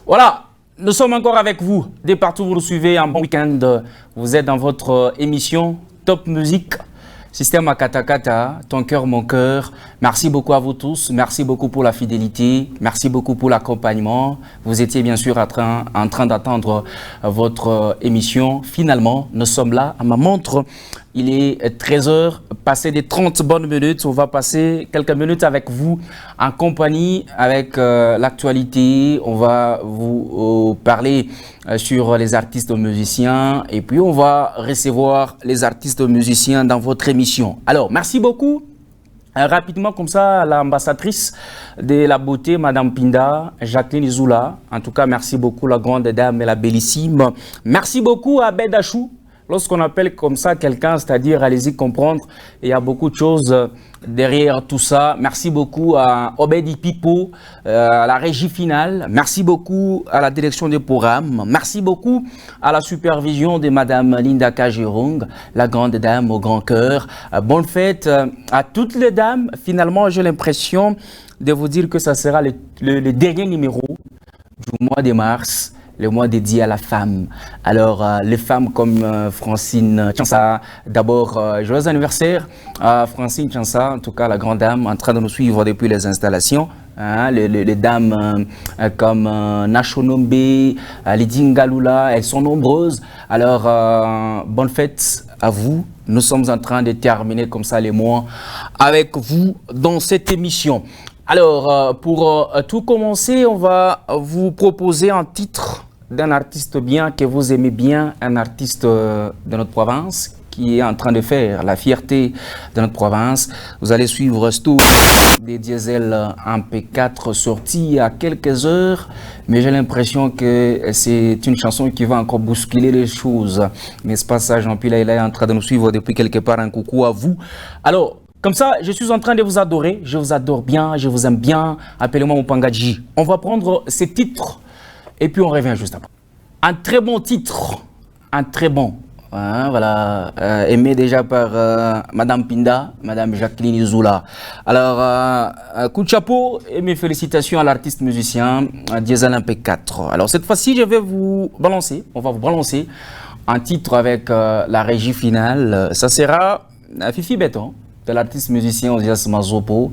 Voilà, nous sommes encore avec vous. Dès partout, vous nous suivez. Un bon week-end. Vous êtes dans votre émission Top Musique. Système à Katakata, ton cœur, mon cœur. Merci beaucoup à vous tous. Merci beaucoup pour la fidélité. Merci beaucoup pour l'accompagnement. Vous étiez bien sûr en train d'attendre votre émission. Finalement, nous sommes là à ma montre. Il est 13h, passé des 30 bonnes minutes. On va passer quelques minutes avec vous en compagnie avec l'actualité. On va vous parler sur les artistes musiciens et puis on va recevoir les artistes musiciens dans votre émission. Alors, merci beaucoup. Rapidement comme ça, l'ambassadrice de la beauté, Madame Pinda, Jacqueline Zoula. En tout cas, merci beaucoup la grande dame et la bellissime. Merci beaucoup à Bedachou. Lorsqu'on appelle comme ça quelqu'un, c'est-à-dire allez-y comprendre, il y a beaucoup de choses derrière tout ça. Merci beaucoup à Obedi Pipo, à la régie finale. Merci beaucoup à la direction des programmes. Merci beaucoup à la supervision de Madame Linda Kajirung, la grande dame au grand cœur. Bonne fête à toutes les dames. Finalement, j'ai l'impression de vous dire que ça sera le dernier numéro du mois de mars. Le mois dédié à la femme. Alors, les femmes comme Francine Chansa, d'abord, joyeux anniversaire à Francine Chansa, en tout cas la grande dame, en train de nous suivre depuis les installations. Hein, les dames comme Nachonombe, Lydie Ngalula, elles sont nombreuses. Alors, bonne fête à vous. Nous sommes en train de terminer comme ça les mois avec vous dans cette émission. Alors, pour tout commencer, on va vous proposer un titre d'un artiste bien que vous aimez bien, un artiste de notre province qui est en train de faire la fierté de notre province. Vous allez suivre Sto des Diesel en P4 sorti il y a quelques heures, mais j'ai l'impression que c'est une chanson qui va encore bousculer les choses. N'est-ce pas ça, Jean-Pierre? Il est en train de nous suivre depuis quelque part. Un coucou à vous. Alors, comme ça, je suis en train de vous adorer. Je vous adore bien, je vous aime bien. Appelez-moi Mopangadji. On va prendre ces titres et puis on revient juste après. Un très bon titre, un très bon, hein, voilà, aimé déjà par Madame Pinda, Madame Jacqueline Zoula. Alors, coup de chapeau et mes félicitations à l'artiste musicien Diesel MP4. Alors cette fois-ci, je vais vous balancer, on va vous balancer un titre avec la régie finale. Ça sera Fifi Béton, de l'artiste musicien Osias Mazopo.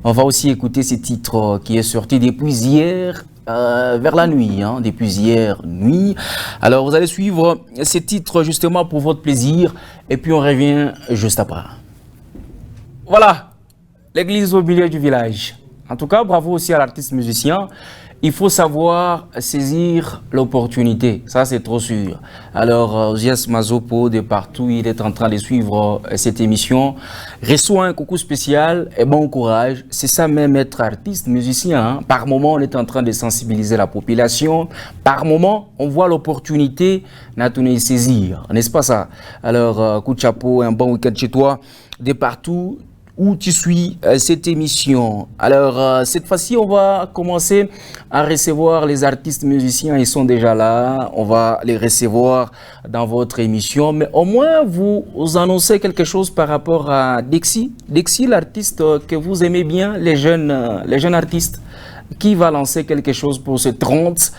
On va aussi écouter ce titre qui est sorti depuis hier, vers la nuit, hein, depuis hier nuit. Alors vous allez suivre ces titres justement pour votre plaisir et puis on revient juste après. Voilà, l'église au milieu du village. En tout cas, bravo aussi à l'artiste musicien. Il faut savoir saisir l'opportunité, ça c'est trop sûr. Alors, Osias Mazopo de partout, il est en train de suivre cette émission. Reçoit un coucou spécial et bon courage. C'est ça même être artiste, musicien. Hein. Par moment, on est en train de sensibiliser la population. Par moment, on voit l'opportunité, n'a tout à saisir, n'est-ce pas ça? Alors, coup de chapeau, un bon week-end chez toi, de partout où tu suis cette émission. Alors, cette fois-ci, on va commencer à recevoir les artistes musiciens. Ils sont déjà là. On va les recevoir dans votre émission. Mais au moins, vous annoncez quelque chose par rapport à Dexy. Dexy, l'artiste que vous aimez bien, les jeunes artistes, qui va lancer quelque chose pour ce 30,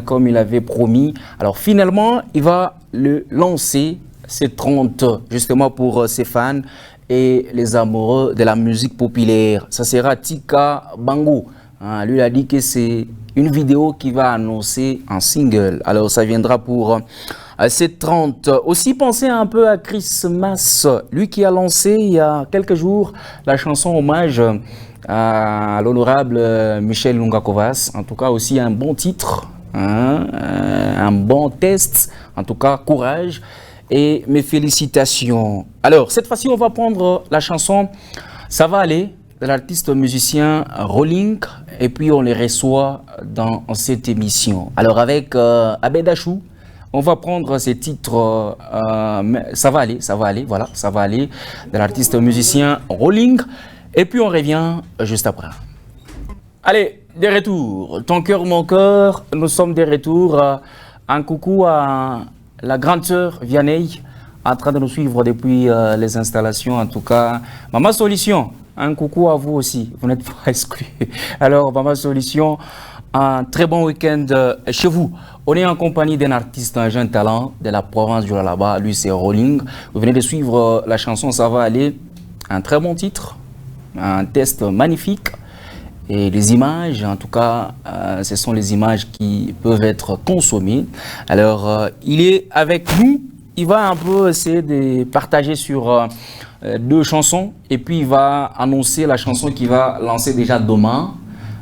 comme il avait promis. Alors, finalement, il va le lancer, ce 30, justement pour ses fans et les amoureux de la musique populaire. Ça sera Tika Bango. Lui, il a dit que c'est une vidéo qui va annoncer un single. Alors, ça viendra pour ces 30. Aussi, pensez un peu à Christmas. Lui qui a lancé il y a quelques jours la chanson hommage à l'honorable Michel Lungakovas. En tout cas, aussi un bon titre, hein, un bon test. En tout cas, courage. Et mes félicitations. Alors, cette fois-ci, on va prendre la chanson « Ça va aller » de l'artiste musicien Rolling. Et puis, on les reçoit dans cette émission. Alors, avec Abedachou, on va prendre ces titres « Ça va aller », voilà, « Ça va aller » de l'artiste musicien Rolling. Et puis, on revient juste après. Allez, des retours. Ton cœur, mon cœur. Nous sommes des retours. Un coucou à la grande sœur Vianney, en train de nous suivre depuis les installations. En tout cas, Maman Solution, un coucou à vous aussi. Vous n'êtes pas exclus. Alors, Maman Solution, un très bon week-end chez vous. On est en compagnie d'un artiste, un jeune talent de la province du Lualaba. Lui, c'est Rolling. Vous venez de suivre la chanson Ça va aller. Un très bon titre, un test magnifique. Et les images, en tout cas, ce sont les images qui peuvent être consommées. Alors, il est avec nous. Il va un peu essayer de partager sur deux chansons. Et puis, il va annoncer la chanson qu'il va lancer déjà demain.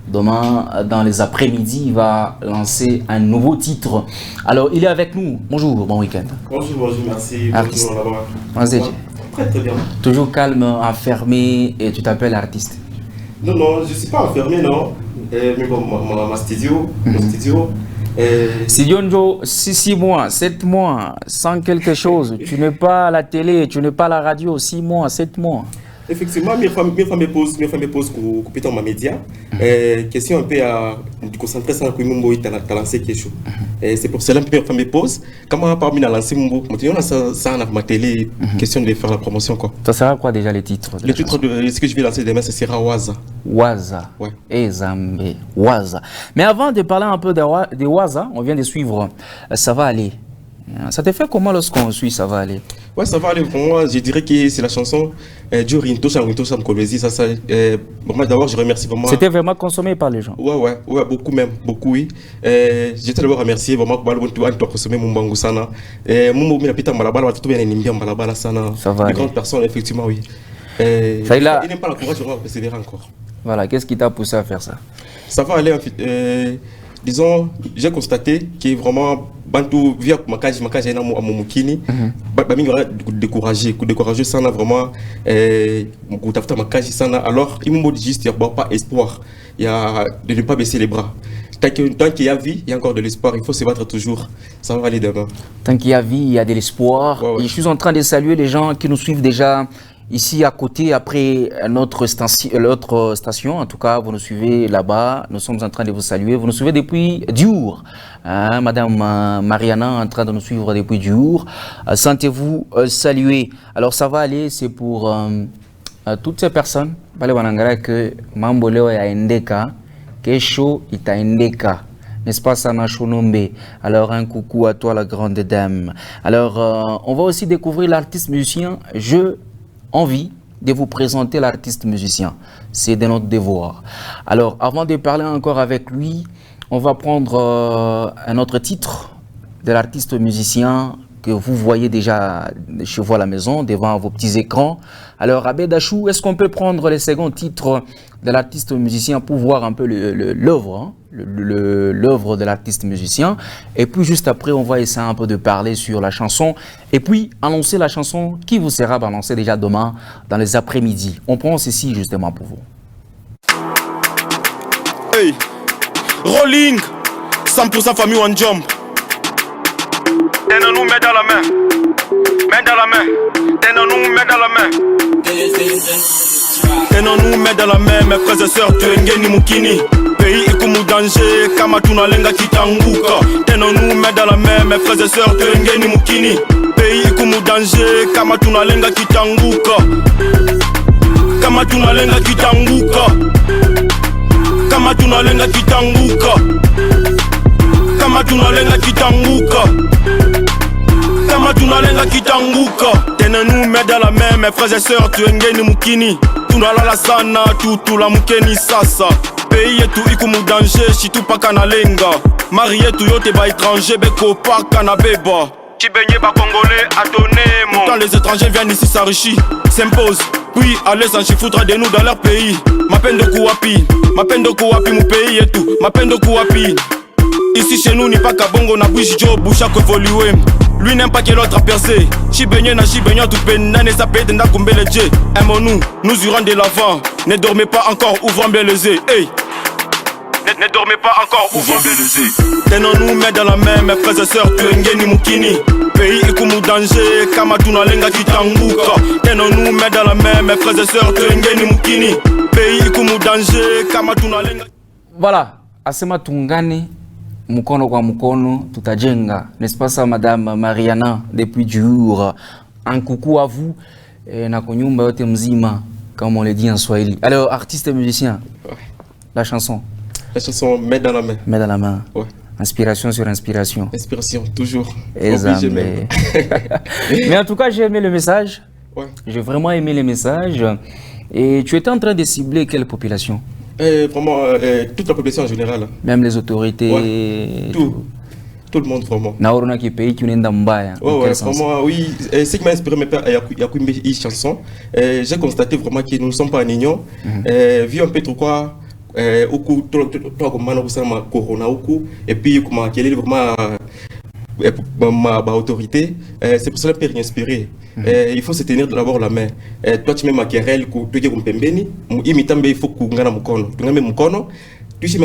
Demain, dans les après-midi, il va lancer un nouveau titre. Alors, il est avec nous. Bonjour, bon week-end. Bonjour, merci. Artiste. Bonjour, très très bien. Toujours calme, enfermé, et tu t'appelles artiste. Non, je ne suis pas enfermé, non. Mais bon, ma studio, mon studio. Studio Njo, 6 mois, 7 mois, sans quelque chose. Tu n'es pas à la télé, tu n'es pas à la radio, 6 mois, 7 mois. Effectivement, mes femmes me posent pour ma média. Question un peu à concentrer sur le monde qui a lancé quelque chose. C'est pour cela que mes femmes me posent. Comment parmi la lancé mon mot, on a ça dans ma télé, question de faire la promotion quoi. Ça sera quoi déjà les titres? Le titre de ce que je vais lancer demain, ce sera Waza. Waza. Ouais. Ezambe. Waza. Mais avant de parler un peu de Waza, on vient de suivre Ça va aller. Ça te fait comment lorsqu'on suit Ça va aller? Ouais, ça va aller pour moi. Je dirais que c'est la chanson du Rinto Mkolwezi. Moi d'abord, je remercie vraiment. C'était vraiment consommé par les gens. Ouais, beaucoup même, beaucoup oui. J'étais d'abord remercier vraiment pour le consommer mon bango sana. Mon mot pita malabala, tout bien nimbia malabala sana. Ça va. Une grande personne effectivement oui. Ça il a. Il n'aime pas la courage, on va persévérer encore. Voilà, qu'est-ce qui t'a poussé à faire ça? Ça va aller. Disons, j'ai constaté que vraiment bantu via makaji na mumukini bamingi découragé sana vraiment kutafuta makaji sana alors il me dit juste il y a pas espoir il y a de ne pas baisser les bras tant qu'il y a vie il y a encore de l'espoir il faut se battre toujours ça va aller demain tant qu'il y a vie il y a de l'espoir ouais. Et je suis en train de saluer les gens qui nous suivent déjà ici à côté, après notre station, en tout cas, vous nous suivez là-bas, nous sommes en train de vous saluer. Vous nous suivez depuis Diour. Madame Mariana en train de nous suivre depuis Diour. Sentez-vous saluer. Alors ça va aller, c'est pour toutes ces personnes. Que Mamboleo ya Ndeka, Kesho ita Ndeka. N'est-ce pas, Sana Chonombe? Alors, un coucou à toi, la grande dame. Alors, on va aussi découvrir l'artiste musicien. Envie de vous présenter l'artiste musicien. C'est de notre devoir. Alors, avant de parler encore avec lui, on va prendre un autre titre de l'artiste musicien que vous voyez déjà chez vous à la maison, devant vos petits écrans. Alors, Abedachou, est-ce qu'on peut prendre le second titre de l'artiste musicien pour voir un peu l'œuvre, l'œuvre de l'artiste musicien? Et puis, juste après, on va essayer un peu de parler sur la chanson. Et puis, annoncer la chanson qui vous sera balancée déjà demain dans les après-midi. On prend ceci justement pour vous. Hey, Rolling, 100% famille One Jump. Tenons-nous main dans la main. Main dans la main. Tenons-nous main dans la main. Tenons-nous main dans la main, mes frères et sœurs, tu es ngeni mukini. Pays ikumu danger, kama tunalenga kitanguka. Tenons-nous main dans la main, mes frères et sœurs, tu es ngeni mukini. Pays ikumu danger, kama tunalenga kitanguka. Kama tunalenga kitanguka. Kama tunalenga kitanguka. Kama tunalenga kitanguka. Kama tunalenga kitanguka. Tenons-nous main dans la main, mes frères et sœurs, tu es ngeni mukini. Tunalala sana, tutula mukeni sasa. Pays yetu ikumu danger, shitu paka na lenga. Mari yetu yote ba étranger, beko paka na beba. Chibenye ba congolais, atonemo. Quand les étrangers viennent ici s'enrichir, s'imposent. Puis allez s'en foutre de nous dans leur pays. Ma peine de Kouapi, mon pays et tout. Ma peine de Kouapi. Ici chez nous, ni pas Kabongo, na bouche Joe, bouche à évoluer. Lui n'aime pas que l'autre a percé. Chibenye na chibenye tout peine, sa paix de Nakumbele Dje. Aimons-nous, nous irons de l'avant. Ne dormez pas encore, ouvrons bien les yeux. Hey. Ne dormez pas encore, ouvrons bien les yeux. Tenons-nous main dans la main, mes frères et sœurs, tu es ngeni mukini. Pays ikumu danger, kama tunalenga kitanguka. Tenons-nous main dans la main, mes frères et sœurs, tu es ngeni mukini. Pays ikumu danger, kama tunalenga. Voilà, asema tungane. Mukono kwa mukono, tutajenga. N'est-ce pas ça, Madame Mariana, depuis Diour? Un coucou à vous. Na kunyumba yote mzima, comme on le dit en Swahili. Alors, artiste et musicien, la chanson. La chanson Main dans la main. Main dans la main. Ouais. Inspiration sur inspiration. Inspiration, toujours. Obligé même. Mais en tout cas, j'ai aimé le message. Ouais. J'ai vraiment aimé les messages. Et tu étais en train de cibler quelle population? Vraiment, toute la population en général. Même les autorités. Ouais. Tout le monde, vraiment. Naoruna qui pays qui n'est pas mbaya. Ouais, vraiment, oui. Ce qui m'a inspiré, il y a une chanson. J'ai constaté vraiment que nous ne sommes pas en union. Vu un peu trop quoi, corona, et puis, quelle est vraiment ma autorité, c'est pour cela que je suis inspiré. Il faut se tenir d'abord la main. Toi, tu mets ma querelle, tu es comme Pembeni, il faut que tu aies mon cono. Tu sais,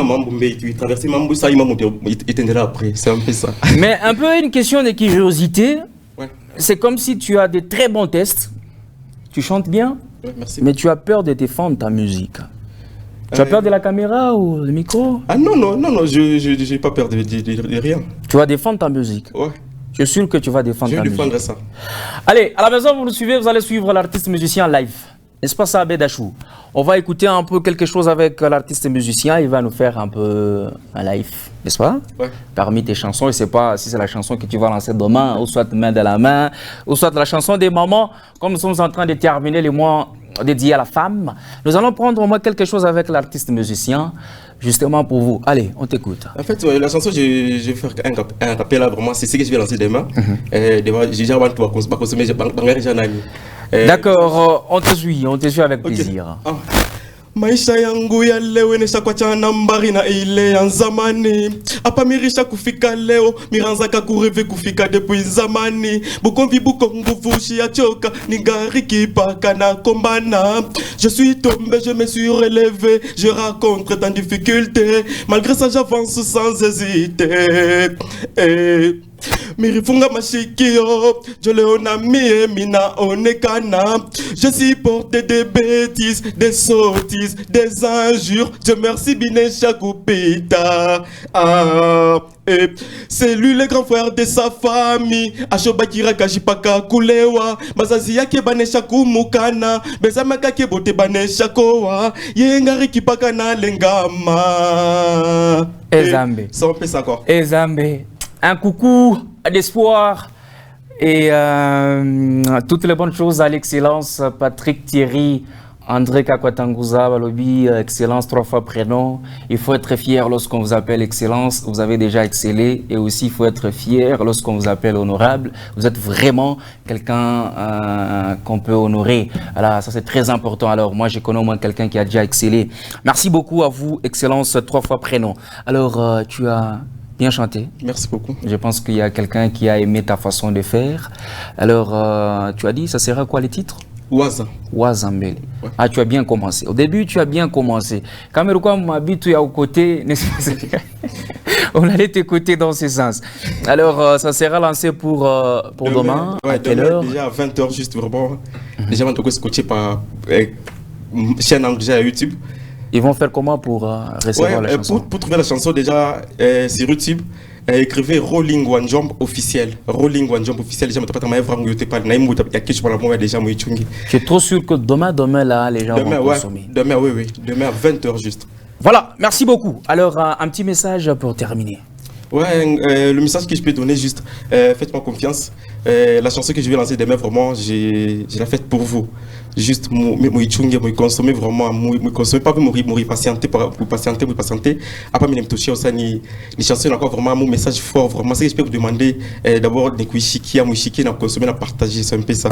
tu traverses ma ça, il t'aidera après. C'est un peu ça. Mais un peu une question de curiosité. Ouais. C'est comme si tu as des très bons tests, tu chantes bien, Ouais, merci. mais tu as peur de défendre ta musique. Tu as peur de la caméra ou du micro? Ah non, je n'ai pas peur de rien. Tu vas défendre ta musique. Ouais. Je suis sûr que tu vas défendre ta musique. Je vais défendre ça. Allez, à la maison, vous nous suivez, vous allez suivre l'artiste musicien live. N'est-ce pas ça, Bédachou? On va écouter un peu quelque chose avec l'artiste musicien. Il va nous faire un peu un live, n'est-ce pas? Ouais. Parmi tes chansons, je ne sais pas si c'est la chanson que tu vas lancer demain, ou soit Main dans la main, ou soit la chanson des mamans. Comme nous sommes en train de terminer les mois dédiés à la femme, nous allons prendre au moins quelque chose avec l'artiste musicien, justement pour vous. Allez, on t'écoute. En fait, la chanson, je vais faire un rappel là, vraiment, c'est ce que je vais lancer demain. J'ai déjà consommer, D'accord, on te suit avec plaisir. Maisha yangu ya leo inesha kwa chana mbari na ile ya zamani. Hapa mirisha kufika leo, miranzaka kureve kufika depuis zamani. Bukonvi bukongu fushi ya choka, ningari kipaka na kombana. Je suis tombé, je me suis relevé, je rencontre tant de difficultés. Malgré ça j'avance sans hésiter. Mirifunga mashikio, Joleona mie mina onekana. Je supporte des bêtises, des sottises, des injures. Je merci bine Shakupita. C'est lui le grand frère de sa famille. Ashobakira kajipaka kulewa. Mazazi yake banesha kumukana. Bezamaka kebote banesha koa. Yengari kipaka na lengama. Ezambe. Ça on fait ça quoi. Ezambe. Un coucou d'espoir et toutes les bonnes choses à l'excellence. Patrick Thierry, André Kakwatanguza, Balobi, excellence 3 fois prénom. Il faut être fier lorsqu'on vous appelle excellence. Vous avez déjà excellé et aussi il faut être fier lorsqu'on vous appelle honorable. Vous êtes vraiment quelqu'un qu'on peut honorer. Alors ça c'est très important. Alors moi je connais au moins quelqu'un qui a déjà excellé. Merci beaucoup à vous, excellence 3 fois prénom. Alors tu as bien chanté. Merci beaucoup. Je pense qu'il y a quelqu'un qui a aimé ta façon de faire. Alors, tu as dit, ça sera quoi les titres? Waza. Wazambele. Ouais. Ah, tu as bien commencé. Au début, tu as bien commencé. Quand m'habite à côté, n'est-ce pas? On allait t'écouter dans ce sens. Alors, ça sera lancé pour demain. Ouais, à quelle heure? Déjà à 20h, juste vraiment. Déjà, on va scotcher par chaîne déjà YouTube. Ils vont faire comment pour recevoir la chanson? Pour trouver la chanson, déjà sur YouTube, écrivez Rolling One Jump officiel. Rolling One Jump officiel. Déjà, Je suis trop sûr que demain là, les gens vont consommer. Demain, oui. Demain à 20h juste. Voilà, merci beaucoup. Alors, un petit message pour terminer. Ouais, le message que je peux donner juste, faites-moi confiance. La chanson que je vais lancer demain, vraiment, je l'ai faite pour vous. Juste, moi consommer vraiment, moi consommer pas pour patienter, après me toucher aussi ni chanson encore vraiment mon message fort vraiment. Ce que je peux vous demander, d'abord de kuishiki, na consommer, na partager, c'est un peu ça.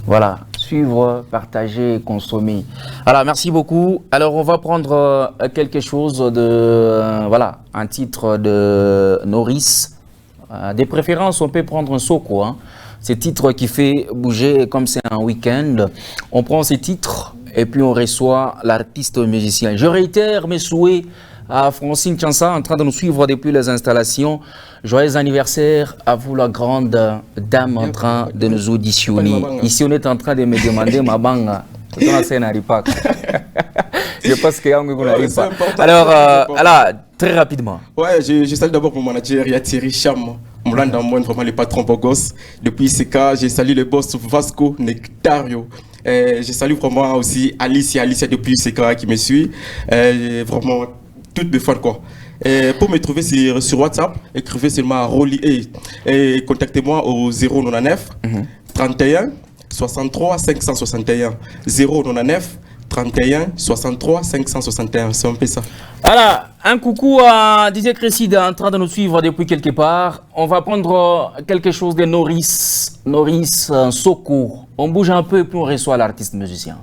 Voilà, suivre, partager, consommer. Alors, merci beaucoup. Alors, on va prendre quelque chose de, voilà, un titre de Norris. Des préférences, on peut prendre un Soko, hein. Ce titre qui fait bouger comme c'est un week-end. On prend ces titres et puis on reçoit l'artiste musicien. Je réitère mes souhaits à Francine Chansa en train de nous suivre depuis les installations. Joyeux anniversaire à vous, la grande dame en train de nous auditionner. Ici, on est en train de me demander ma banga. Je pense que Yang n'arrive pas. Alors, voilà, très rapidement. Ouais, je salue d'abord mon manager, Thierry Cham. Moulanda Moine, vraiment le patron Bogos. Depuis ce cas, je salue le boss Vasco Nectario. Je salue vraiment aussi Alicia depuis ce cas qui me suit. Vraiment, toutes mes fans quoi. Et pour me trouver sur WhatsApp, écrivez seulement Rolly et contactez-moi au 099 31 63 561 099 31 63 561. C'est un peu ça. Voilà, un coucou à DJ Cresside en train de nous suivre depuis quelque part. On va prendre quelque chose de Norris Soko. On bouge un peu et puis on reçoit l'artiste musicien.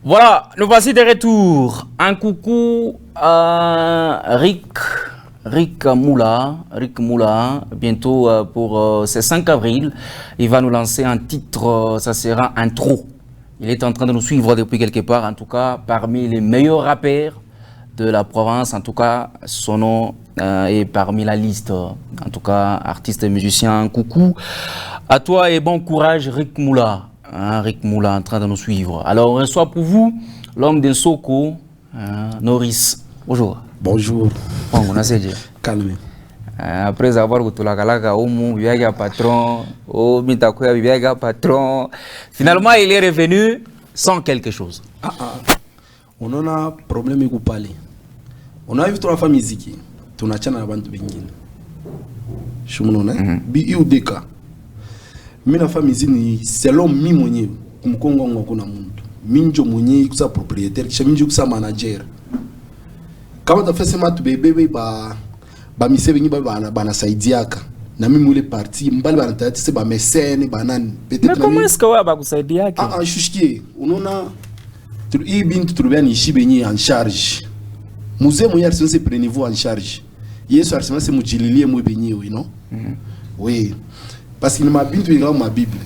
Voilà, nous voici de retour. Un coucou à Rick Moula, bientôt pour ce 5 avril, il va nous lancer un titre, ça sera Intro. Il est en train de nous suivre depuis quelque part, en tout cas parmi les meilleurs rappeurs de la province, en tout cas son nom est parmi la liste, en tout cas artiste et musicien. Un coucou à toi et bon courage Rick Moula. Rick Moula en train de nous suivre. Alors on reçoit pour vous l'homme de Soko, Norris. Bonjour. Bonjour. Bon, on a dit. Calme. Après avoir eu tout la galaka, patron, patron. Finalement, il est revenu sans quelque chose. On en a problème avec parler. On a vu toute la famille ziki. On a chana abantu bengine. Shumuna, bi iudeka. Mina famille zini selon mi mwenyewe kumkongo ngoko na muntu. Minjo mwenyewe kusa propriétaire, kisha minjo kusa manager. Kama tafasema tu bebe ba mise bengi bana saidiaka. Na mimi mule parti mbali bana tati se ba mécène banani. Mais comment est-ce que wa ba kusaidiaka? Shushkie, unaona hii bintu tulibia ni ishi benye en charge. Muzee mwenye arsema se prenez-vous en charge. Yesu arsema se mujililie mwe benyewe, no? Oui. Parce que ma bintu ingawa ma Bible.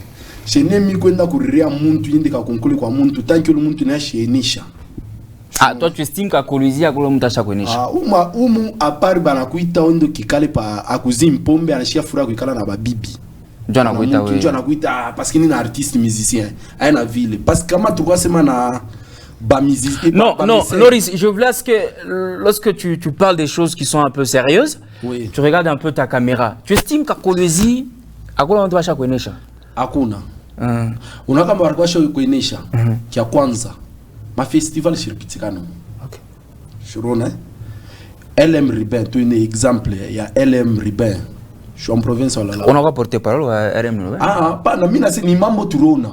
Shene mi kwenda kuriria muntu yende ka konkule kwa muntu tanki ule muntu na shenisha. Toi tu estimes ka kolizia kwa muntu asha kwenisha. Umu apari bana kuita ondo kikale pa akuzi mpombe anashia fura kuikala na babibi. Njoo anakuita wewe. Njoo anakuita parce que ni artiste musicien. Aina vile. Parce que kama tukwa sema na non, Norris, je veux que lorsque tu parles des choses qui sont un peu sérieuses, oui. Tu regardes un peu ta caméra. Tu estimes qu'à Kolwezi, à quoi on doit chaque kuenesha? Hakuna. Unakamba warkwasha kuenesha kia kwanza. Ma festival shirikitikano. Okay. Shurona. LM Riben, tu es un exemple, il y a LM Riben. Je suis en province. On a pas porté parole à LM Riben. Pas na mina c'est ni mambo turona.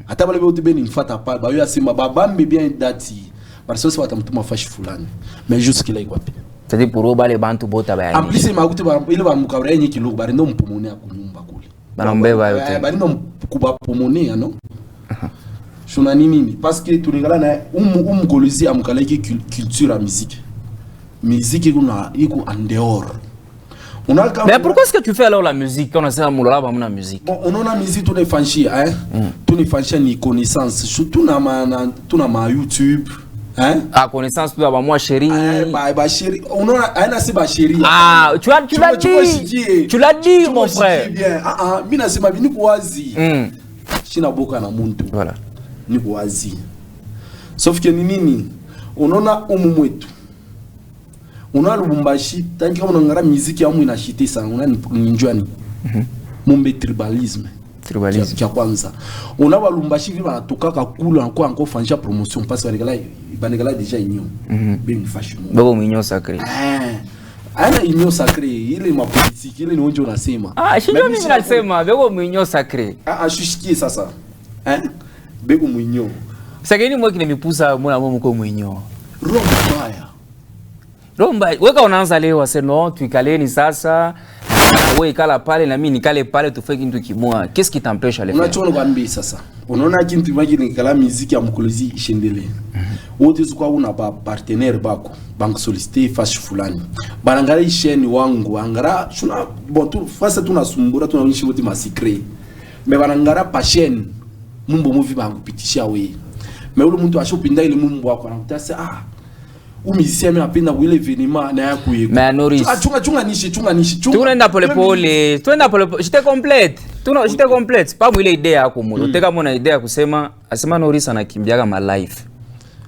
Ata bale bote beni nfata pale, ba yo asema babambe bien dati. Parce que ça va t'amtuma fashi fulani. Mais jusque là ikopi. C'est-à-dire pour eux, les bantu bota ba. En plus ma kuti ba ile ba mukabra yenye kilo ba ndo mpomone akunyumba kule. Banombe ba yote. Ba ndo kuba pomone no. Shuna nini parce que tulingala na kolezi amukaleki culture à musique. Musique iko en dehors. Mais pourquoi est-ce que tu fais alors la musique quand on sait Moulola ba muna musique? Bon, on a musique tout les fanchi hein. Tout les fanchi ni connaissance, surtout na ma YouTube. Hein? Ah, connaissance tu as moi chérie. Bah chérie, on a c'est ba chérie. Ah, tu l'as dit. Tu l'as dit mon frère. Bien. Mina c'est ma bini kwazi. China boka na muntu. Voilà. Ni kwazi. Sauf que nini on a umumwetu. On a Lubumbashi, tant que on a musique ya mwina shite sana, on a ninjwani. Mumbe tribalisme. Tribalisme. Kia kwanza. On a Lubumbashi qui va toka kakula encore fanja promotion parce que banegala déjà ignon. Ben fashion. Babo mignon sacré. Ana ignon sacré, ile ma politique, ile nonjo nasema. Ah, shinjo mimi nasema, babo mignon sacré. Shushiki sasa. Hein? Babo mignon. Sageni moi qui ne me pousse à moi mko mignon. Rombaya. Romba, weka unaanza leo ase no, tuikaleni sasa. Wewe ikala pale na mimi nikale pale tufanye kitu kimoja. Qu'est-ce qui t'empêche à le faire? Unachoona kwambi sasa. Unaona kintu magi nikala muziki ya mkolezi ishendele. Wote zikwa una ba partenaire bako, bank solliciter face fulani. Banangara isheni wangu, angara shuna bon tu face tunasumbura tunaonyesha wote ma secret. Mais banangara pa chaîne. Mumbo movie bangu pitisha we. Mais ule mtu ashopinda ile mumbo wako anamtasa ou musicien mais apenda wile événement na yako yeko. Mais Norris. Chunga nishi. Tunaenda pole pole. J'étais complète. J'étais complète. Pas mwile idea yako mulo. Teka mona idea kusema asema Norris anakimbiaga ma life.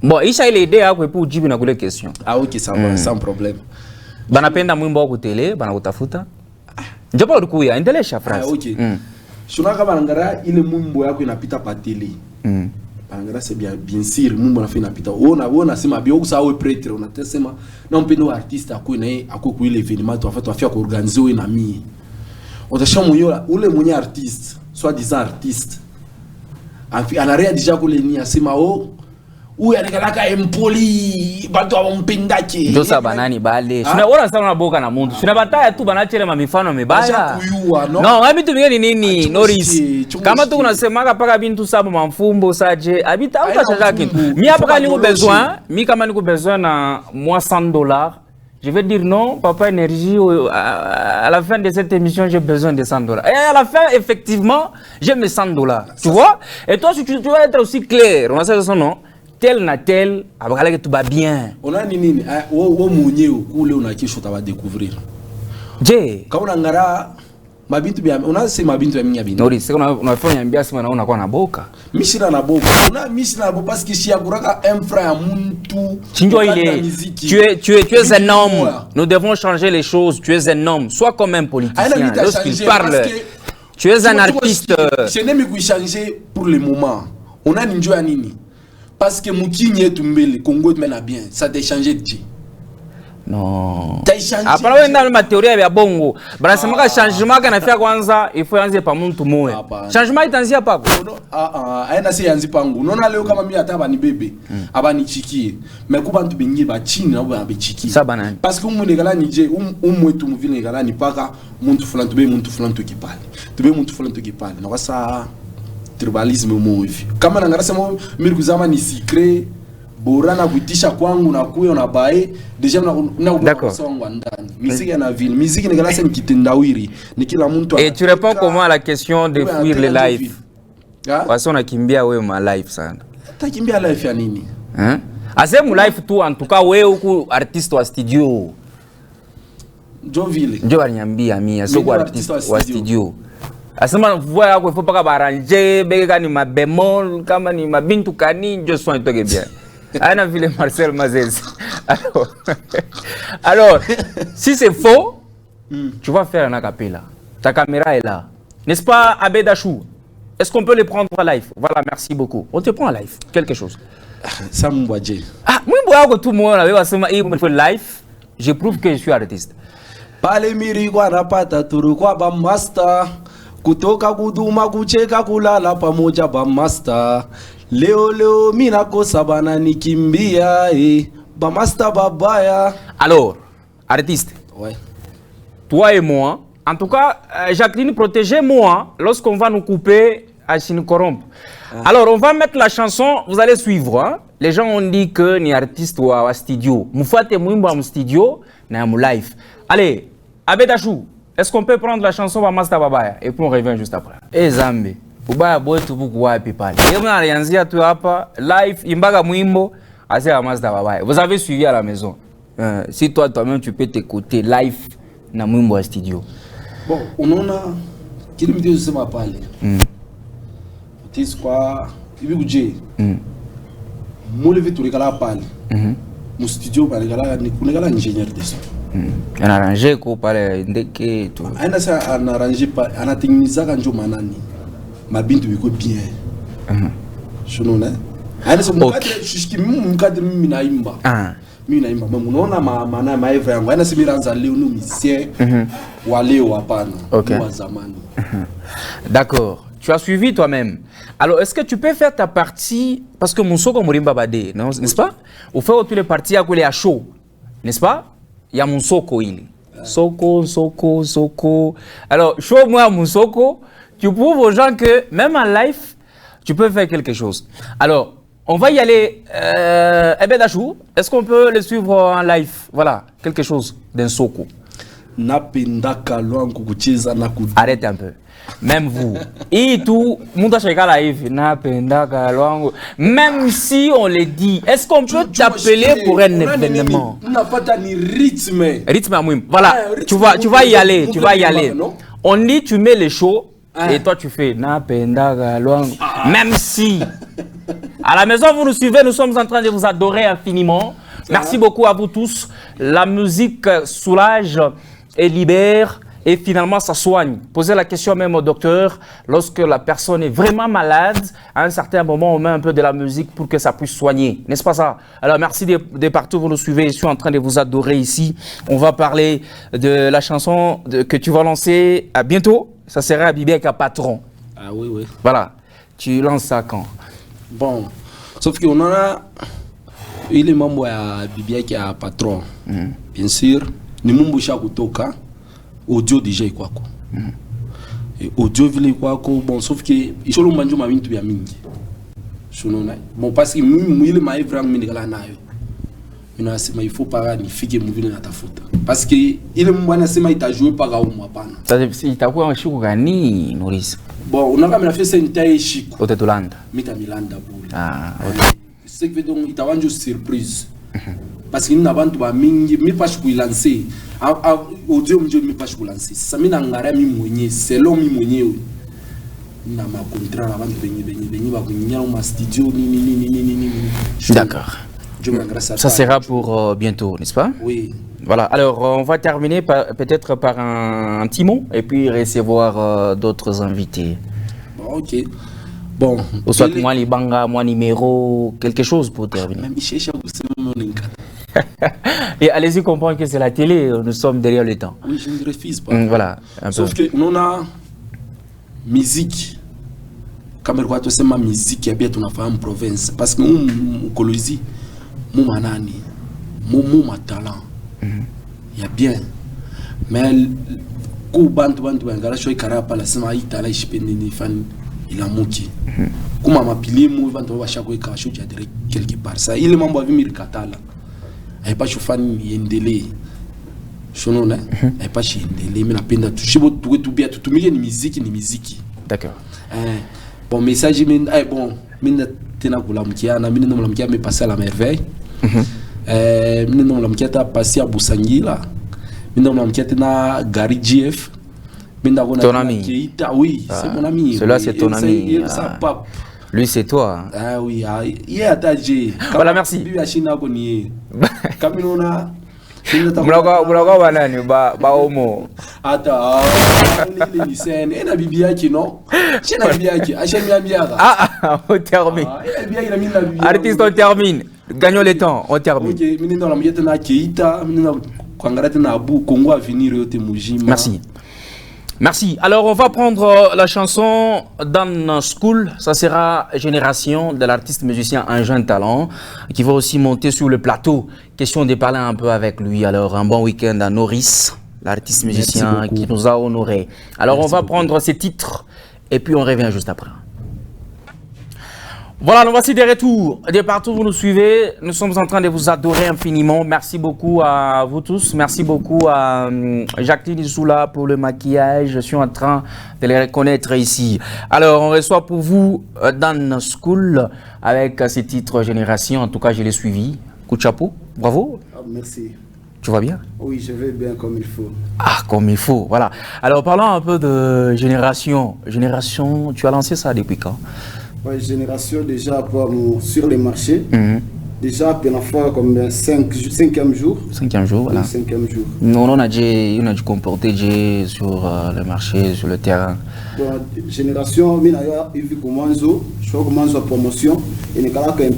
Bon, isha ile idea yako epu ujibu na kule question. Ah OK, ça va, sans problème. Banapenda mwimbo wako tele, banakutafuta. Njopa ulikuya, endelesha phrase. Ah OK. Shunaka banangara ile mwimbo yako inapita pa tele. Angara c'est bien sûr mumbo na fait napita ona sema bien usa we prêtre on atasema na mpendo artiste akoi na akoko ile événement tu en fait organiser we na mi otasha munyola ule mwenye artiste soit disant artiste anaria déjà ko le ni asema uyu anakalaka empoli bantu abampendake ndio saba nani bale sina wala sana na boka na mundu sina bataya tu banachele mamifano mebaya no habi tu nini Norris kama tu unasemaga paka bintu sabo mamfumbo saje habita au tachaga kintu mi hapa kama niko besoin mi kama niko besoin na moi $100 je vais dire non, Papa Énergie, à la fin de cette émission, j'ai besoin de $100. Et à la fin, effectivement, j'ai mes $100. Tu vois? Et toi, si tu vas être aussi clair, on a ça son nom. Tel na tel, après que tout va bien. On a nini, o mounye ou koule on a quelque chose à découvrir. Je. Quand on a ngara, mabintu bien, on a c'est mabintu ya mingi bino. Nori, c'est qu'on a fait un bien, c'est qu'on a quoi na boka. Mishina na boka. On a mishina na boka parce que si akuraka un frère muntu. Chinjo il est. Tu es un homme. Nous devons changer les choses. Tu es un homme. Sois comme un politicien. Lorsqu'il parle, tu es un artiste. Je n'aime pas changer pour le moment. On a ninjo ya nini. Parce que Moukini est tombé, Congo mène bien, ça t'a changé de Dieu. Non. Après, on a ma théorie avec Bongo. Bah, c'est un changement qu'on a fait kwanza, il faut yanzi pa muntu moe. Changement est anzi pas. Aina si yanzi pangu. Non allez kama mi ata bani bébé, abani chiki. Mais ko bantu bengi ba chini na ba chiki. Ça banane. Parce que umu negala ni je, mwetu muvile negala ni paka muntu fulani to be muntu fulani to kipale. To be muntu fulani to kipale. Na wasa tribalisme mouvi. Kama nangara sema mimi kuzama ni secret bora na kuitisha kwangu na kuyo na bae deja na d'accord ndani. Musique na ville, musique ni galasa ni kitendawiri. Ni kila mtu. Et tu réponds comment à la question de fuir les lives? Parce qu'on a kimbia wewe ma live sana. Takimbia live ya nini? Hein? Asemu live tu en tout cas wewe uko artiste wa studio. Jovile. Ndio aliniambia mimi sio artiste wa studio. Asema voix yako il faut pas arranger bega ni ma bémol kama ni mabintu kani ndio son itoke bien. Ana vile Marcel Mazez. Alors si c'est faux, tu vas faire un acapella. Ta caméra est là. N'est-ce pas Abedachou? Est-ce qu'on peut les prendre en live? Voilà, merci beaucoup. On te prend en live, quelque chose. Ça m'boidje. Ah, moi bois tout le monde avait asema il me fait live. Je prouve que je suis artiste. Pale miri kwa napata turu kwa ba master. kutoka kuduma kucheka kulala pamoja ba master. Leo mina kosa bana nikimbia ba master babaya. Alors, artiste. Ouais. Toi et moi, en tout cas, Jacqueline, protégez-moi lorsqu'on va nous couper à Chine-Corrompe. Alors, on va mettre la chanson, vous allez suivre. Hein? Les gens ont dit que ni artiste ou à studio. Moufate Mouimbo à studio, na mou live. Allez, Abedachou, est-ce qu'on peut prendre la chanson à Master Babaya? Et puis on revient juste après. Eh Zambi, Ubaya boy tu buku wapi pale. Yema alianzia tu hapa live imbaga Mouimbo à Master Babaya. Vous avez suivi à la maison. Si toi-même tu peux t'écouter live na Mouimbo à studio. Bon, on a kile mtio sema pale. Tisquá ibi kuje mole vitu likala pale mu studio pale kala ingénieur de son on arrangé ko pale ndeke tu aina sa arrangé pale anatengeneza kanjo manani mabintu biko bien shonona aina sa mukadre shishiki mukadre mimi naimba mimi naimba unaona maana maevra yangu aina simiranza leo no musicien wa leo hapana wa zamani. D'accord. Tu as suivi toi-même. Alors, est-ce que tu peux faire ta partie, parce que mon soko Mourimba Bade, n'est-ce pas? Au fait, toutes les parties à couler à chaud, n'est-ce pas? Il y a mon soko, il. Soko. Alors, show moi mon soko, tu prouves aux gens que même en live, tu peux faire quelque chose. Alors, on va y aller. Ebedachou, est-ce qu'on peut le suivre en live? Voilà, quelque chose d'un soko. Arrête un peu. Même vous. Et tout, même si on le dit, est-ce qu'on peut t'appeler pour un événement? On n'a pas de rythme. Rythme à moi. Voilà, tu vas y aller, tu vas y aller. On dit, tu mets les shows et toi tu fais même si. À la maison, vous nous suivez, nous sommes en train de vous adorer infiniment. Merci beaucoup à vous tous. La musique soulage et libère. Et finalement, ça soigne. Posez la question même au docteur. Lorsque la personne est vraiment malade, à un certain moment, on met un peu de la musique pour que ça puisse soigner. N'est-ce pas ça? Alors, merci de partout, vous nous suivez. Je suis en train de vous adorer ici. On va parler de la chanson que tu vas lancer à bientôt. Ça sera à Bibi avec un patron. Ah oui. Voilà. Tu lances ça quand? Bon. Sauf qu'on en a... Il est membre à Bibi avec un patron. Bien sûr. Ni mumbu kutoka. Audio déjà ikwako. Et audio vile ikwako bon sauf que isolo manjo ma bintu ya mingi. Shonona. Bon parce que mwile maevra mimi ngala nayo. Mina sema il faut pas nifike mvile natafuta. Parce que ile mwana sema itajouer pas au hapana. Ça itakuwa mshiku gani Maurice? Bon, on a même fait une chico. Otetulanda. Mita Milanda bule. Ah, c'est que donc itawanjo surprise. Parce que nous n'avons pas mingi mi pas ku lancer audio mjo mi pas ku lancer ça mi ngara mi mwenye selon mi mwenye na ma contrat avant benyi ba kunyala ma studio ni. D'accord. Ça sera pour bientôt, n'est-ce pas? Oui. Voilà, alors on va terminer peut-être par un petit mot et puis recevoir d'autres invités. Bon, ok. Bon. Ou soit moi libanga, moi numéro, quelque chose pour terminer. Et allez-y comprendre que c'est la télé, nous sommes derrière le temps. Oui, je ne refuse pas. Voilà. Sauf que nous a musique. Cameroun, c'est ma musique qui est bien on a fait en province. Parce que nous, Colosi, nous manani, nous talent. Il y a bien. Mais quand bantu ngara shoy karapa la sema itala ishipende ni fan il a moki. Kuma mapili mu bantu wa shako ka show jadere quelque part. Ça il mambo avimir katala. Ai pas chufani yendele. Shono na ai pas yendele mimi napenda tushibo tubia tutumike ni muziki. D'accord. Bon message mine bon mine tena kula mkiana mine no mkiana me passer à la merveille. Mine no mkiana ta passer à Busangila. Mine no mkiana na Gary GF. Ton ami. Keita, oui, c'est mon ami. Celui-là, c'est ton ami. Lui, c'est toi. Ah oui, il est attaché. Voilà, merci. On termine. Artiste, on termine. Gagnons le temps, on termine. Merci. Merci. Alors, on va prendre la chanson Dan School. Ça sera Génération de l'artiste musicien Un Jeune Talent qui va aussi monter sur le plateau. Question de parler un peu avec lui. Alors, un bon week-end à Norris, l'artiste musicien qui nous a honorés. Alors, on va prendre ces titres et puis on revient juste après. Voilà, nous voici des retours. De partout où vous nous suivez, nous sommes en train de vous adorer infiniment. Merci beaucoup à vous tous. Merci beaucoup à Jacqueline Issoula pour le maquillage. Je suis en train de les reconnaître ici. Alors, on reçoit pour vous Dan School avec ces titres Génération. En tout cas, je l'ai suivi. Coup de chapeau. Bravo. Merci. Tu vas bien? Oui, je vais bien comme il faut. Ah, comme il faut, voilà. Alors, parlons un peu de Génération. Génération, tu as lancé ça depuis quand? Ouais, Génération déjà sur les marchés. Déjà, pour la fois comme 5e jour. 5e jour, voilà. 5e jour. Nous, on a dû comporter sur le marché, sur le terrain. Donc, Génération, il vu comment je commence la promotion. Il y a un peu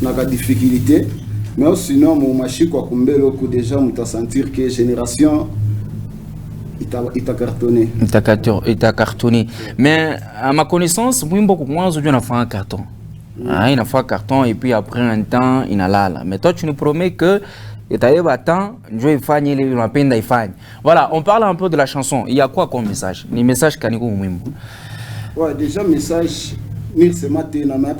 de difficulté. Mais sinon, mon marché, quoi, déjà, on peut sentir que Génération. Il t'a cartonné. Il t'a cartonné. Mais à ma connaissance, beaucoup moins aujourd'hui on a fait un carton. Il a fait un carton et puis après un temps, il a là. Mais toi, tu nous promets que tu as eu un temps, voilà, on parle un peu de la chanson. Il y a quoi comme message? Les messages Kaniko Mouimbo. Ouais, déjà, message.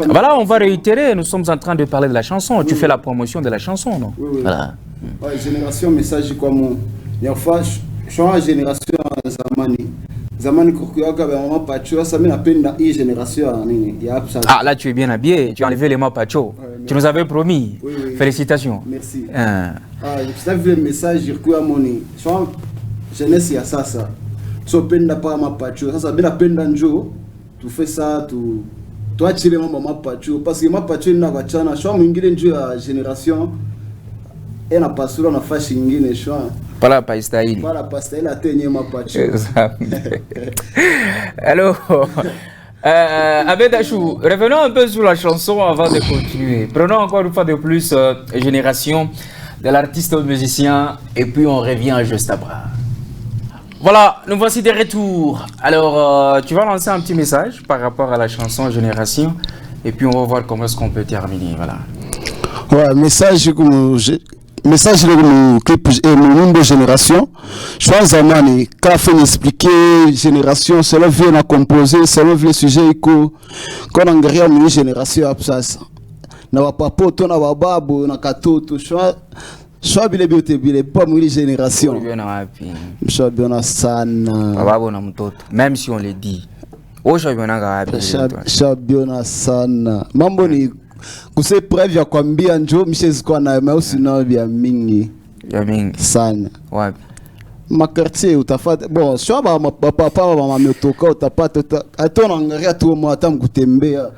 Voilà, on va réitérer. Nous sommes en train de parler de la chanson. Tu fais la promotion de la chanson, non? Oui. Voilà. Ouais, Génération, message comme. Il y a une génération Zamani Kokuyaga, maman Pacho, ça met la peine dans une génération. Ah, là tu es bien habillé, tu as enlevé les mots Pacho. Tu nous avais promis. Oui. Félicitations. Merci. Tu as vu le message, je crois, Moni. Jeunesse, il y a ça. Tu as peine d'avoir ma Pacho. Ça met la peine dans Joe. Tu fais ça, tu as tiré ma maman Pacho. Parce que ma Pacho, il n'a pas de chance. Je suis une génération. Et na pasura na fashi ingine shwa pala paistahili atenye mapacho. Alors Abedachou, revenons un peu sur la chanson avant de continuer. Prenons encore une fois de plus Génération de l'artiste musicien et puis on revient juste après. Voilà, nous voici des retours. Alors tu vas lancer un petit message par rapport à la chanson Génération et puis on va voir comment est-ce qu'on peut terminer. Voilà. Ouais, message le clip mon de Génération. Je pense Zamani qu'a fait expliquer Génération, c'est le vient à composer, c'est le sujet qu'on a gagné une génération absence. Na papa to na bababo na katoto shwa bile pas une génération. Shwa bien sana. Bababo na mtoto. Même si on le dit. Shwa bien sana. Mambo ni kuse preuve ya kwambia njo mshezikuwa na mausi na vya mingi sana. Wapi? Makartier utafata bon sio papa mama metoka utapata atona angalia tu mwata mkutembea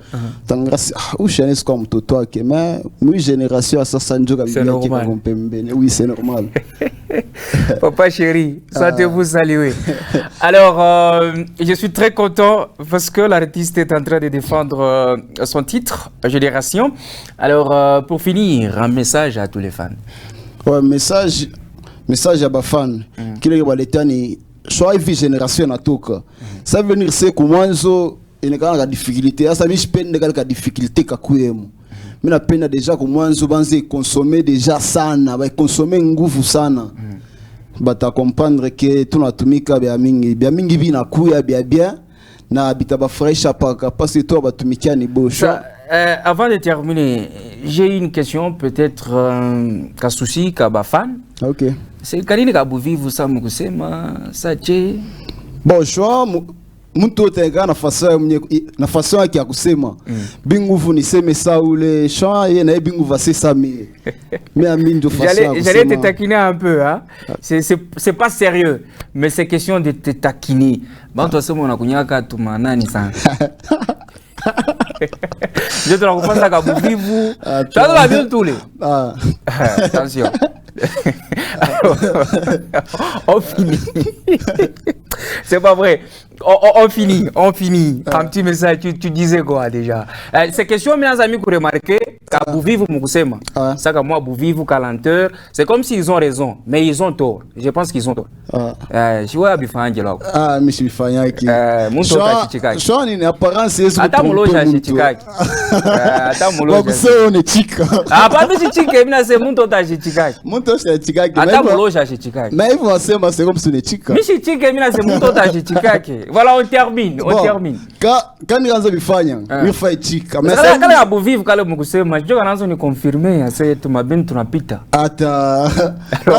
tangrasi ushanes kwa mtoto wake mais mwi génération sasa njo kabisa kompembeni. Oui, c'est normal. Papa chéri, ça te vous saluer. Alors je suis très content parce que l'artiste est en train de défendre son titre Génération. Alors pour finir, un message à tous les fans. Ouais, message à bafan kile baletani soit hivi génération natoka ça veut dire c'est kumwanzo inekana ka difficulté asa mishipende ka difficulté kakuyemo mina penda déjà kumwanzo banze consommer déjà sana ba consommer nguvu sana bata comprendre que tunatumika bya mingi binakuya bien na bitaba fresh apaka parce que toi batumikia ni bosha. Avant de terminer, j'ai une question peut-être Kasusi Kabafan. OK. C'est kanini kabuvivu sa mkusema sache. Bon, shwa mtu tega na façon yake ya kusema. Binguvu niseme ça ou les shwa yeye na binguvu c'est mais amindo façon. J'allais te taquiner un peu hein. C'est pas sérieux, mais c'est question de te taquiner. Bon toi c'est mon akunyaka tumanani sana. Je te recommande à Kabuvivu. Tu as bien tous les. Attention. On finit. C'est pas vrai. On finit. Un petit message, tu disais quoi déjà? Ces questions, mes amis, que vous remarquez, qu'à Bouvive, Moukoussema, ça que moi, Bouvive, Calenteur, c'est comme s'ils ont raison, mais ils ont tort. Je pense qu'ils ont tort. Je vois Bifan Angelo. Ah, M. Bifan qui. Je une apparence, c'est attends, mon loge à Chichikaki. Attends, mon loge. On est chic. Ah, pas de Chichikaki, mais c'est mon total à Chichikaki. Mon total à Chichikaki. Attends, mon loge à Chichikaki. Mais il faut c'est comme si on est chic. Mais Chichikaki, c'est mon total à Chichikaki. Voilà, on termine. Quand il y a un Bifan, il faut être chic. Mais ça, quand il y a Bouvive, quand il y a Moukoussema, je vais confirmer, c'est tout ma bien, tu n'as pita. Attends,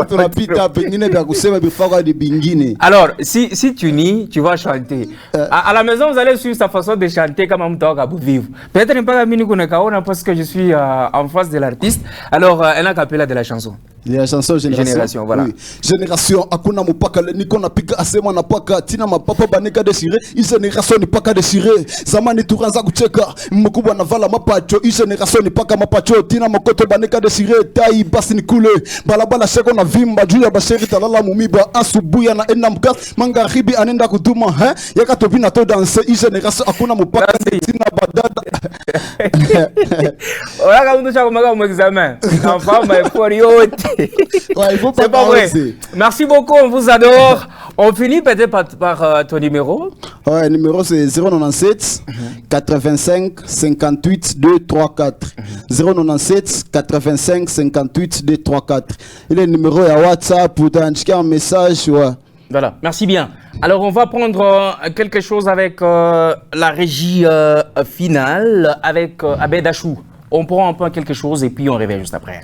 tu n'as pita, Penine, Bifan, Bifan, de Bingine. Alors, si tu nies, tu vas chanter. À la maison, vous allez suivre sa façon de chanter comme un mouton à Bouvive. Peut-être pas la minute qu'on est parce que je suis en face de l'artiste. Alors, elle a capé de la chanson. La chanson Génération, voilà. Oui. Génération, Akuna Mupaka, Nikona Pika, Asema Napaka, Tina Mapapa Baneka Desiré, Génération Nipaka Desiré, Zamani Turanza Kucheka, Mukuba Navala Mapacho, Génération Nipaka Mapacho, Tina Mokoto Baneka Desiré, Tai Basini Kule, Balabala Sheko na Vimba, Julia Basheri Talala Mumiba, Asubuya na Enamkas, Manga Ribi Anenda Kuduma, Yakatobina to danse, Génération Akuna Mupaka, Tina Badada. Voilà, quand nous avons un examen, enfin, mais pour c'est pas vrai. Merci beaucoup, on vous adore. On finit peut-être par ton numéro. Ouais, le numéro c'est 097 85 58 234. 097 85 58 234. Il est le numéro à WhatsApp pour t'indiquer un message. Ouais. Voilà, merci bien. Alors on va prendre quelque chose avec la régie finale, avec Abed Achou. On prend un peu quelque chose et puis on revient juste après.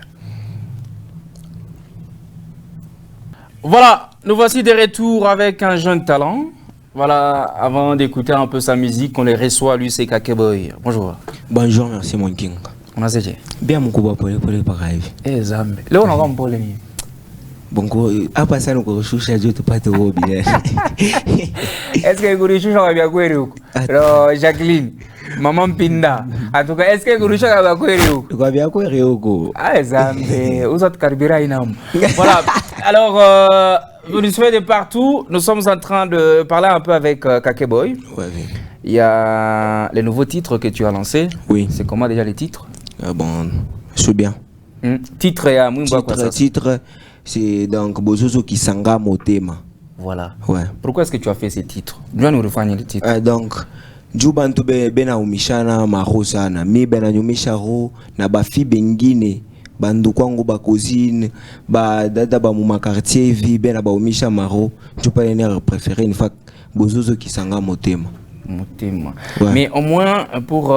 Voilà, nous voici de retour avec un jeune talent. Voilà, avant d'écouter un peu sa musique, on les reçoit, lui c'est Kakeboy. Bonjour. Bonjour, merci mon king. On a séché. Bien mon couple pour les pareils. Eh Zambe. Là on a un peu les miens. Bon quoi, à passer nous rechercher je te pas trop bien. Est-ce que vous recherchez à bien quoi? Alors Jacqueline, maman Pinda. En tout cas, est-ce que vous recherchez à bien quoi? Quoi bien quoi Réoko. Ah Zambe, vous êtes carburant inam. Voilà. Alors vous nous suivez de partout. Nous sommes en train de parler un peu avec Kakeboy. Ouais, oui. Il y a les nouveaux titres que tu as lancés. Oui. C'est comment déjà les titres? Bon, je suis bien. Titre et titre, c'est donc Bozozo qui sanga motema. Voilà. Ouais. Pourquoi est-ce que tu as fait ces titres? Viens nous refaire les titres. Donc, Jubantu bena umishana marosana. Mi bena nyumisharo na bafi bengine. Bandu kwangu ba cousine, ba dada ba muma quartier vi bena ba umisha maro. Tu peux aller préférer une fois Bozozo qui sanga motema. Motema. Ouais. Mais au moins pour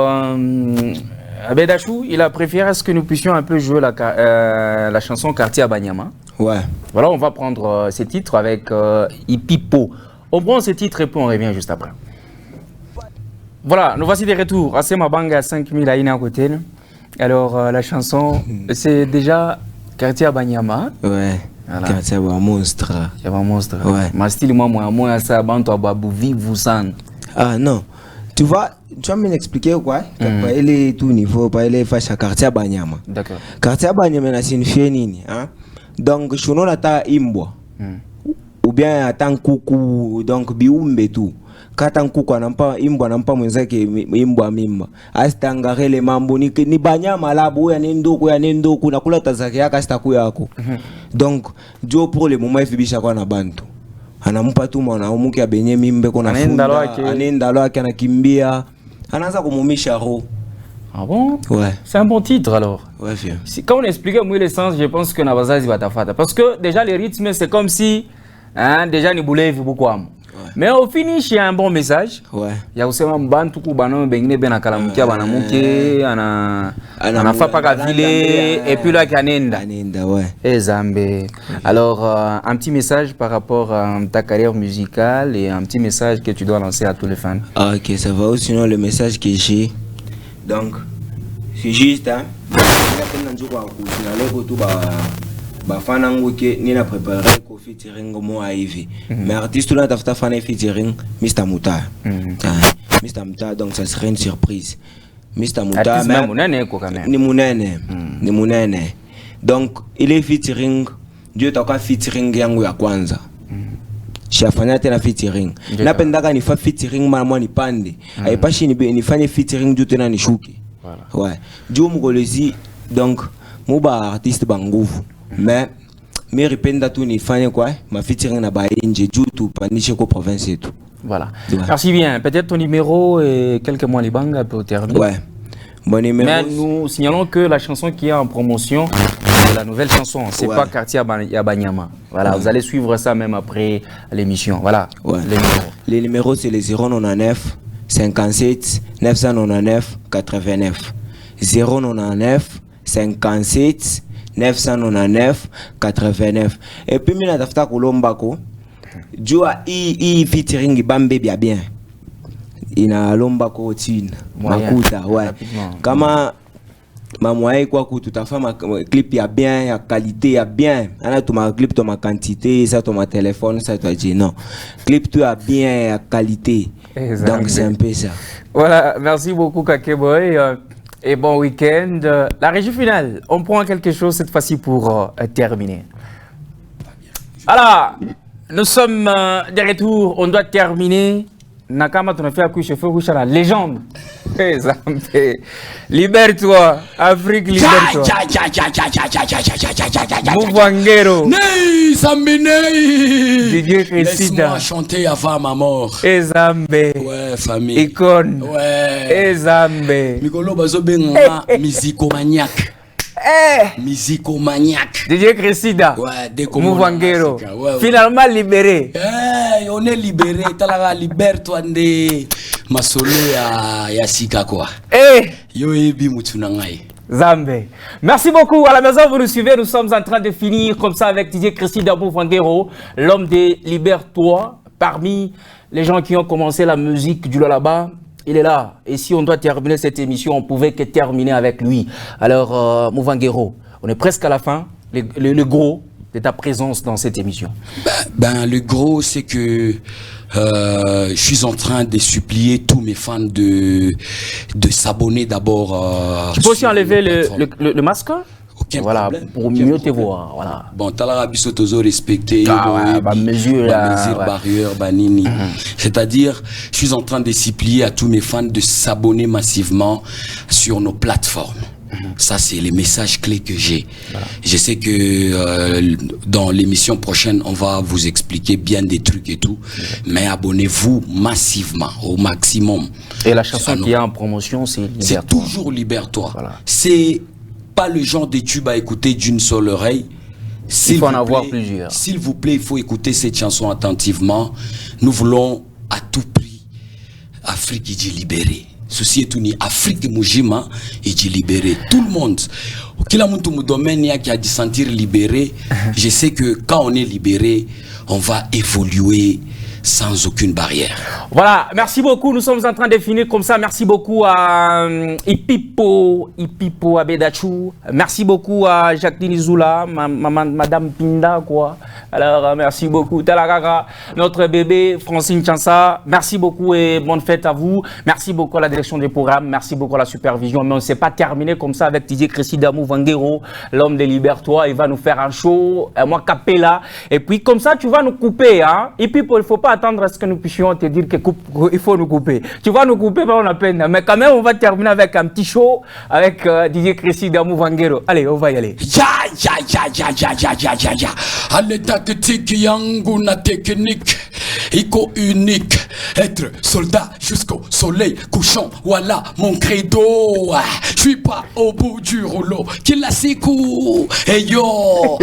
Abed Achou, il a préféré à ce que nous puissions un peu jouer la chanson Quartier à Banyama. Ouais. Voilà, on va prendre ces titres avec Ipipo. On prend ces titres et puis on revient juste après. Voilà, nous voici des retours. Assez ma banga à 5000 à à côté. Alors, la chanson, c'est déjà Quartier à Banyama. Ouais. Voilà. Quartier à monstre. Il y a un monstre. Ouais. Ma style, moi, ça, banto à Babouvi, vous san. Ah non. Tu vas m'expliquer quoi? Il est tout niveau, il est face à Quartier à Banyama. D'accord. Quartier à Banyama, c'est une fille. Donc, je n'ai pas imbo. Ou bien, attends, coucou, donc, biumbe tout. Quand coucou, on n'a pas imbo, on n'a pas moussé que imbo mimba. Astangare les mambo, ni Banyama là, bouya n'endoku, na kula tazaki, akasta kuyako. Donc, Joe pour le moment, il fait bicha quoi na bantu. Anamupa tu mwana umuki abenye mimbe kona funda. Anenda lwake anakimbia. Anaanza kumumisha roho. Ah bon? Ouais. C'est un bon titre alors. Ouais, vieux. Quand on explique moi le sens, je pense que Nabazazi va t'affaire. Parce que déjà les rythmes, c'est comme si déjà ni boulé beaucoup. Mais au finish, il y a un bon message. Ouais. Il y a aussi un ban tout coup banon bengne ben akalamukia banamuke ana fa pas vile et puis là kanenda. Kanenda ouais. Et Zambé. Alors un petit message par rapport à ta carrière musicale et un petit message que tu dois lancer à tous les fans. Ah, OK, ça va. Ou sinon le message que j'ai. Donc c'est juste hein. Bafana ngoke nina préparer ko featuring mo hivi mais artiste là tafuta fana featuring Mr Muta. Mr Muta donc ça serait une surprise. Mr Muta mais munene ko quand même. Ni munene donc il est featuring Dieu taka featuring yangu ya kwanza. Chafanya tena featuring. Napendaka ni fa featuring mara ni pande. Aipashi ni fanye featuring juu tena ni shuki. Voilà. Ouais. Juu mugolezi donc muba artiste banguvu. Mais ripenda tu ni fanye quoi ma featuring na ba inje juu tu pandishe ko province et tout. Voilà. Ouais. Merci bien. Peut-être ton numéro et quelques mois les bangs peut terminer. Ouais. Mon numéro. Mais nous signalons que la chanson qui est en promotion, c'est la nouvelle chanson. C'est pas Quartier Yabanyama. Voilà. Vous allez suivre ça même après l'émission. Voilà. Ouais. Les numéros c'est les 099 57 999 89. 099 57 999 89. Et puis mina tafuta kulombako. Jua i featuring Bambe bien. Ina lomba ko tine makuta ouais kama mamwaye kwa kututafama clip ya bien ya qualité ya bien ana to ma clip to ma quantité ça to ma téléphone ça toi dit non clip tu a bien ya qualité. Exactement. Donc c'est un peu ça. Voilà, merci beaucoup Kakeboy et bon week-end. La régie finale, on prend quelque chose cette fois-ci pour terminer. Alors, nous sommes de retour, on doit terminer. Nakama tu fait accoucher chauffeur rouge la légende. Libère-toi, Afrique, libère-toi. Mouvangero. Nei Zambinei. Didier Crescida. Laisse-moi chanter avant ma mort. Ezambe. Ouais, famille. Icône. Ouais. Ezambe. Mikolo bazobenga musicomaniaque. Musicomaniaque. Didier Crescida. Ouais, Mouvangero. Ouais. Finalement libéré. On est libéré. Talaga libère-toi de masolo ya sika quoi. Yo ebi mutunangai. Zambe. Merci beaucoup. À la maison, vous nous suivez. Nous sommes en train de finir comme ça avec Didier Crescida Mouvangero, l'homme des Libère-toi. Parmi les gens qui ont commencé la musique du Lullaby, il est là. Et si on doit terminer cette émission, on pouvait que terminer avec lui. Alors, Mouvangero, on est presque à la fin. Le gros de ta présence dans cette émission. Le gros, c'est que je suis en train de supplier tous mes fans de s'abonner d'abord. Tu peux aussi enlever le masque? Aucun problème. Pour mieux te voir. Voilà. Bon, Talara Bisotozo respecté, mesure barrière, banini. C'est-à-dire, je suis en train de supplier à tous mes fans de s'abonner massivement sur nos plateformes. Ça, c'est les messages clés que j'ai. Voilà. Je sais que dans l'émission prochaine, on va vous expliquer bien des trucs et tout. Mais abonnez-vous massivement, au maximum. Et la chanson qui est en promotion, c'est Libère-toi. C'est toujours Libère-toi. Voilà. C'est pas le genre de tube à écouter d'une seule oreille. Il faut en avoir plusieurs. S'il vous plaît, il faut écouter cette chanson attentivement. Nous voulons à tout prix Afrique dit libérée. Ceci est tout ni Afrique Mujima et dit libéré. Tout le monde. Kila muntu mu domaine qui a dit sentir libéré. Je sais que quand on est libéré, on va évoluer sans aucune barrière. Voilà, merci beaucoup. Nous sommes en train de finir comme ça. Merci beaucoup à Ipipo Abedachou. Merci beaucoup à Jacqueline Zoula, Madame Pinda, quoi. Alors, merci beaucoup. Talagaga, notre bébé, Francine Chansa. Merci beaucoup et bonne fête à vous. Merci beaucoup à la direction des programmes. Merci beaucoup à la supervision. Mais on ne s'est pas terminé comme ça avec Didier Crescida Mouvangero, l'homme de Libère-toi. Il va nous faire un show, moi, Capella. Et puis, comme ça, tu vas nous couper, hein. Ipipo, il ne faut pas attendre à ce que nous puissions te dire qu'il faut nous couper. Tu vas nous couper, on a peine. Mais quand même, on va terminer avec un petit show avec Didier Crescida Mouvangero. Allez, on va y aller. Allez, tactique yangu na technique. Iko unique. Être soldat jusqu'au soleil couchant. Voilà mon credo. Je suis pas au bout du rouleau. Qu'il a ses coups. Et yo.